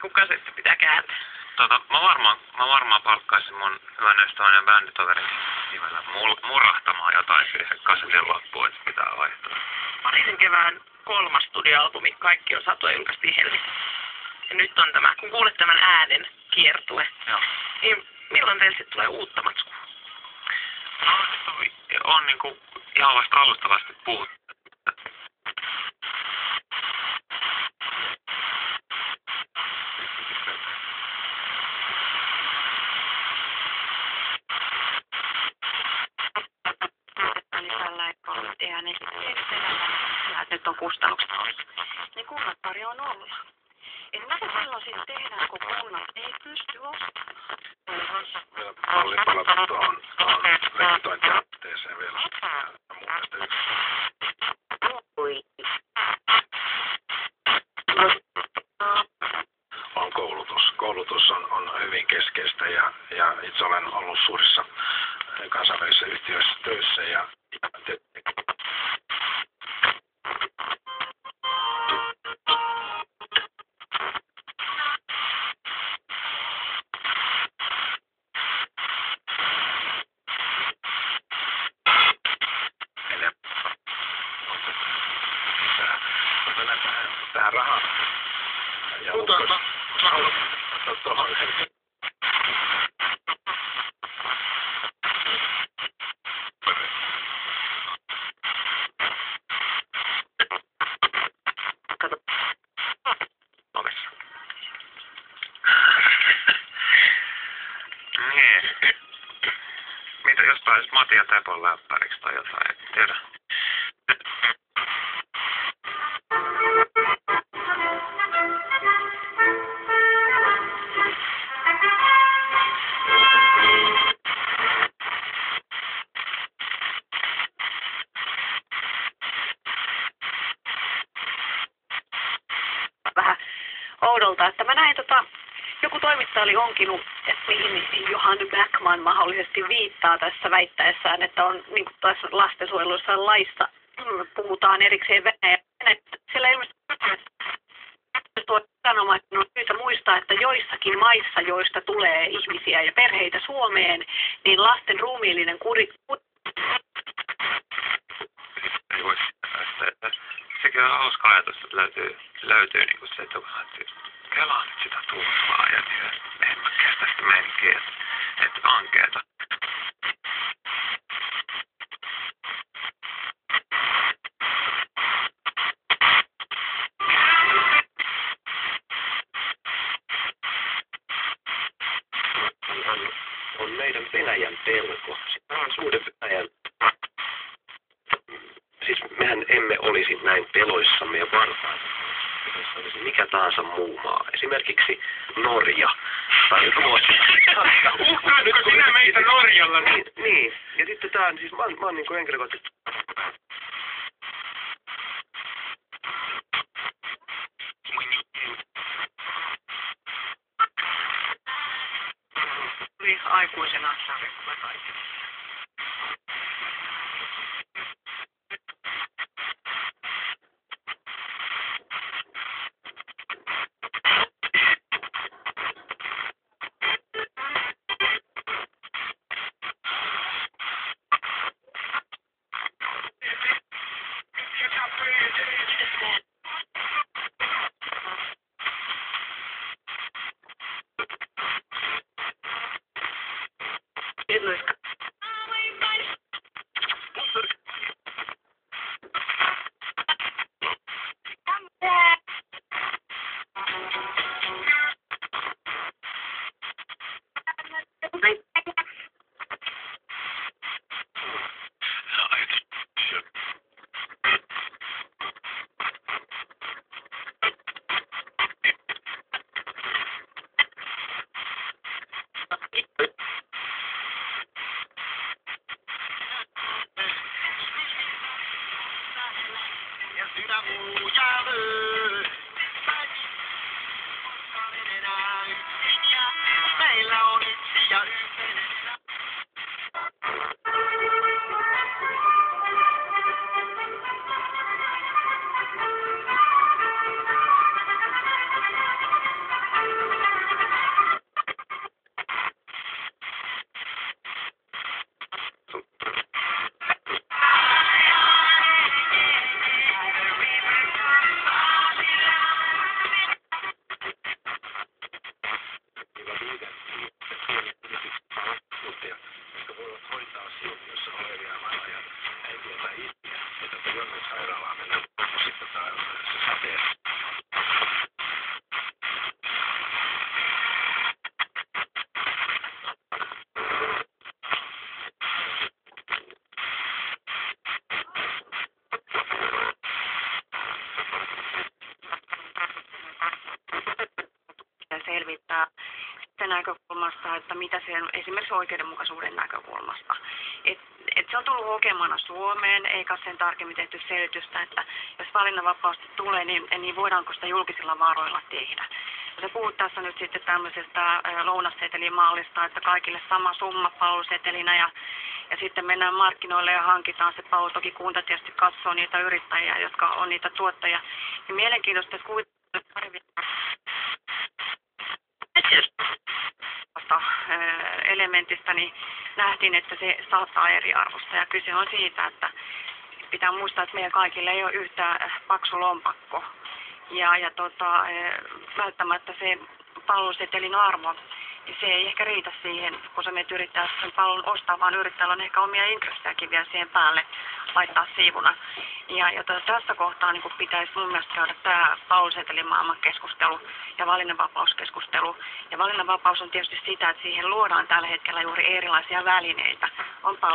kuka se sitten pitää kääntää? Mä varmaan palkkaisin mun hyvän ystävän ja bänditoverin nimellä murahtamaan jotain siihen kasetin loppuun, että pitää vaihtaa. Pariisin kevään 3. studioalbumi Kaikki on satua julkaistiin Helsingissä. Ja nyt on tämä, kun kuulet tämän äänen kiertue, Joo. niin milloin teille sitten tulee uutta matskua? No, on niinku ihan vasta alustavasti puhuttu. Nyt on kustannukset. Niin kunnat tarjoaa nolla. Et mitä silloin sitten tehdään, kun kunnat ei pysty ostamaan? Palata tuohon rekrytointihankkeeseen vielä. On koulutus. Koulutus on hyvin keskeistä ja itse olen ollut suurissa kansainvälisissä yhtiöissä töissä ja tähän rahaan. Ja tuohon. Niin. Mitä jos pääsis Mati ja Tepon läppäriksi tai jotain, en tiedä. Vähän oudolta, että mä näin joku toimittaja oli onkinut, että mihin Johan Backman mahdollisesti viittaa tässä väittäessään, että on niin kuin tässä lastensuojelussa laissa puhutaan erikseen Venäjä. Siellä ilmeisesti viranomaisten on syytä muistaa, että joissakin maissa, joista tulee ihmisiä ja perheitä Suomeen, niin lasten ruumiillinen sekin on hauska ajatus, että löytyy niinku se, että joku sanoo, kelaa nyt sitä tuhlaa ja en mä kestä sitä meininkiä, että ankeeta. On meidän Venäjän pelko. Suhde Venäjän. Siis mehän emme olisi näin peloissamme ja vartaissa. Jos olisi mikä tahansa muu maa. Esimerkiksi Norja tai Ruotsi. Uhkaatko sinä meitä Norjalla? Niin. Ja sitten tää on, siis mä oon niinku henkilökohtaisesti. Aikuisena sarjakkuva kaikki. Ilmeisesti näkökulmasta, että mitä se on esimerkiksi oikeudenmukaisuuden näkökulmasta. Et se on tullut hokemana Suomeen, eikä sen tarkemmin tehty selitystä, että jos valinnanvapaus tulee, niin voidaanko sitä julkisilla varoilla tehdä. Ja sä puhut tässä nyt sitten tämmöisestä lounassetelimallista, että kaikille sama summa palvelusetelinä ja sitten mennään markkinoille ja hankitaan se palvelu. Toki kunta tietysti katsoo niitä yrittäjiä, jotka on niitä tuottajia. Ja mielenkiintoista, että kuitenkin elementistä, niin nähtiin, että se saattaa eriarvosta. Ja kyse on siitä, että pitää muistaa, että meidän kaikille ei ole yhtä paksu lompakko. Välttämättä se palvelusetelin arvo, niin se ei ehkä riitä siihen, kun sä menet yrittää sen palvelun ostaa, vaan yrittäjällä on ehkä omia intressejäkin vielä siihen päälle laittaa siivuna. Tässä kohtaa niin pitäisi mun mielestä käydä tämä palvelusetelimaailman keskustelu ja valinnanvapauskeskustelu. Ja valinnanvapaus on tietysti sitä, että siihen luodaan tällä hetkellä juuri erilaisia välineitä. On